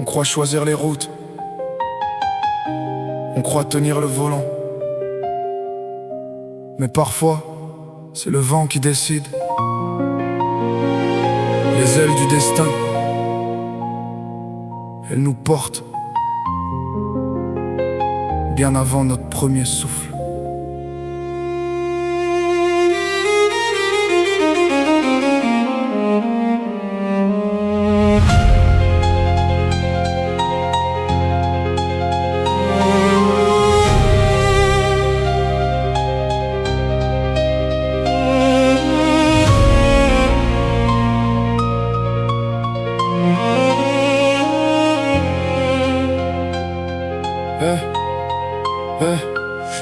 On croit choisir les routes, on croit tenir le volant. Mais parfois, c'est le vent qui décide. Les ailes du destin, elles nous portent bien avant notre premier souffle.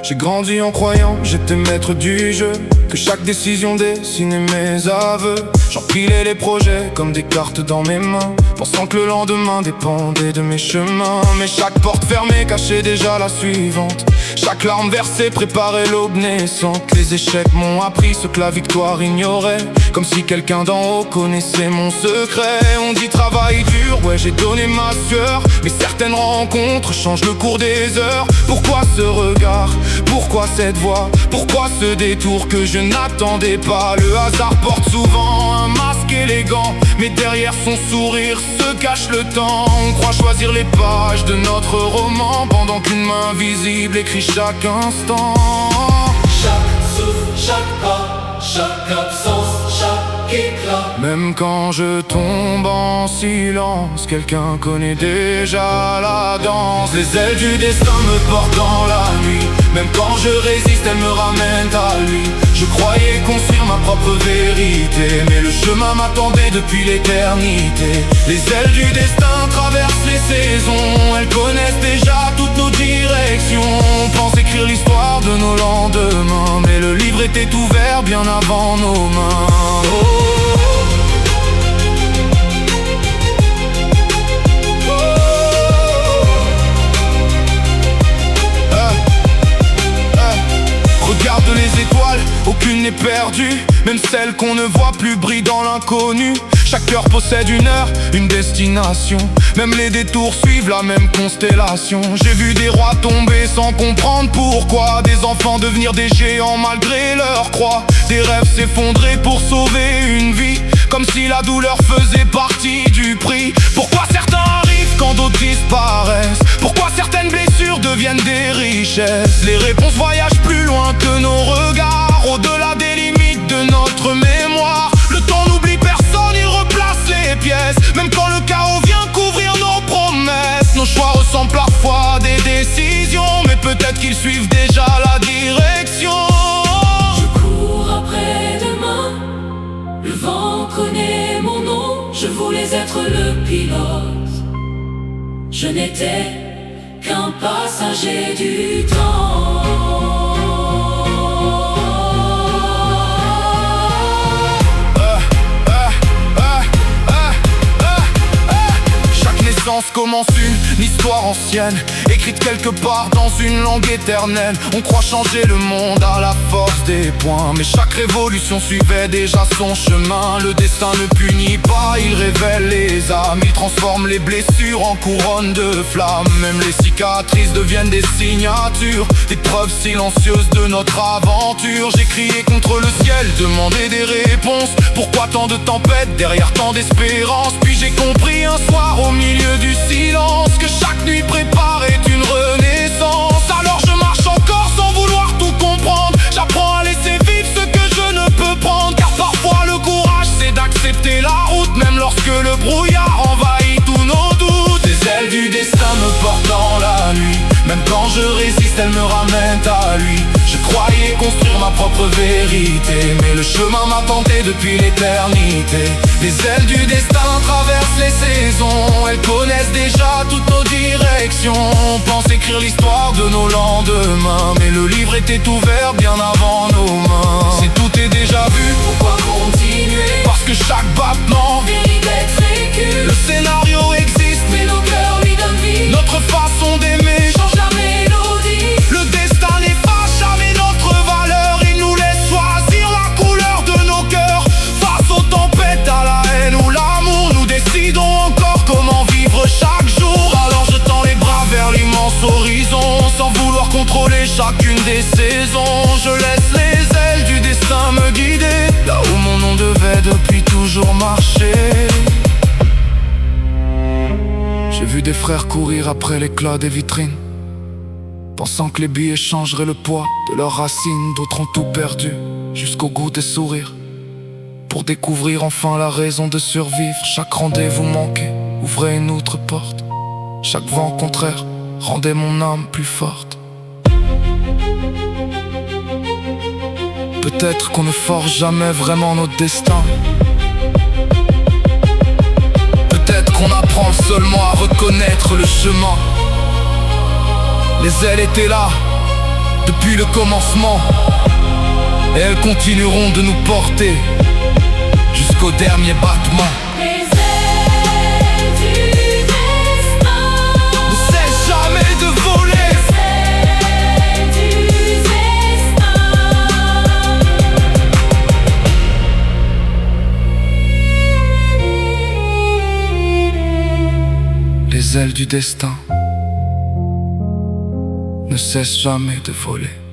J'ai grandi en croyant j'étais maître du jeu, que chaque décision dessinait mes aveux. J'empilais les projets comme des cartes dans mes mains, pensant que le lendemain dépendait de mes chemins. Mais chaque porte fermée cachait déjà la suivante. Chaque larme versée préparait l'aube naissante. Les échecs m'ont appris ce que la victoire ignorait, comme si quelqu'un d'en haut connaissait mon secret. On dit travail dur, ouais j'ai donné ma sueur, mais certaines rencontres changent le cours des heures. Pourquoi ce regard? Pourquoi cette voix? Pourquoi ce détour que je n'attendais pas? Le hasard porte souvent un masque élégant, mais derrière son sourire se cache le temps. On croit choisir les pages de notre roman, pendant qu'une main visible écrit chaque instant. Chaque souffle, chaque pas, chaque absence, chaque éclat. Même quand je tombe en silence, quelqu'un connaît déjà la danse. Les ailes du destin me portent dans la nuit, même quand je résiste, elles me ramènent à lui. Je croyais construire ma propre vérité, mais le chemin m'attendait depuis l'éternité. Les ailes du destin traversent les saisons, elles connaissent déjà toutes nos directions. On pense écrire l'histoire de nos lendemains, mais le livre était ouvert bien avant nos mains. Regarde les étoiles, aucune n'est perdue, même celle qu'on ne voit plus brille dans l'inconnu. Chaque cœur possède une heure, une destination, même les détours suivent la même constellation. J'ai vu des rois tomber sans comprendre pourquoi, des enfants devenir des géants malgré leur croix, des rêves s'effondrer pour sauver une vie, comme si la douleur faisait partie du prix. Pourquoi certains arrivent quand d'autres disparaissent? Pourquoi certaines blessures deviennent des richesses? Les réponses voyagent plus loin que nos regards, au-delà des limites de notre mémoire. Le temps n'oublie personne, il replace les pièces, même quand le chaos vient couvrir nos promesses. Nos choix ressemblent parfois à des décisions, mais peut-être qu'ils suivent déjà la direction. Je cours après demain, le vent connaît mon nom. Je voulais être le pilote, je n'étais qu'un passager du temps. Commence une histoire ancienne, écrite quelque part dans une langue éternelle. On croit changer le monde à la force des points, mais chaque révolution suivait déjà son chemin. Le destin ne punit pas, il révèle les âmes, il transforme les blessures en couronnes de flammes. Même les cicatrices deviennent des signatures, des preuves silencieuses de notre aventure. J'ai crié contre le ciel, demandé des réponses. Pourquoi tant de tempêtes derrière tant d'espérance? Puis j'ai compris un soir au milieu du silence que chaque nuit préparait une renaissance. Alors je marche encore sans vouloir tout comprendre. J'apprends à laisser vivre ce que je ne peux prendre, car parfois le courage c'est d'accepter la route, même lorsque le brouillard envahit tous nos doutes. Les ailes du destin me portent dans la nuit, même quand je résiste elles me ramènent à lui. Je croyais construire ma propre vérité, mais le chemin m'a tenté depuis l'éternité. Les ailes du destin traversent les saisons, elles connaissent déjà toutes nos directions. On pense écrire l'histoire de nos lendemains, mais le livre était ouvert bien avant nos mains. Si tout est déjà vu, pourquoi continuer? Parce que chaque battement mérite d'être vécu. Le scénario existe, mais nos cœurs lui donnent vie. Notre façon d'aimer change la mélodie. Le destin n'efface jamais notre valeur, il nous laisse choisir la couleur de nos cœurs. Face aux tempêtes, à la haine ou l'amour, nous décidons encore comment vivre chaque jour. des frères courir après l'éclat des vitrines, pensant que les billets changeraient le poids de leurs racines. D'autres ont tout perdu, jusqu'au goût des sourires, pour découvrir enfin la raison de survivre. Chaque rendez-vous manqué ouvrait une autre porte, chaque vent contraire rendait mon âme plus forte. Peut-être qu'on ne forge jamais vraiment notre destin. Peut-être qu'on apprend seulement à reconnaître le chemin. Les ailes étaient là depuis le commencement, et elles continueront de nous porter jusqu'au dernier battement. Les ailes du destin Ne cesse jamais de voler. Les ailes du destin. Les ailes du destin ne cessent jamais de voler.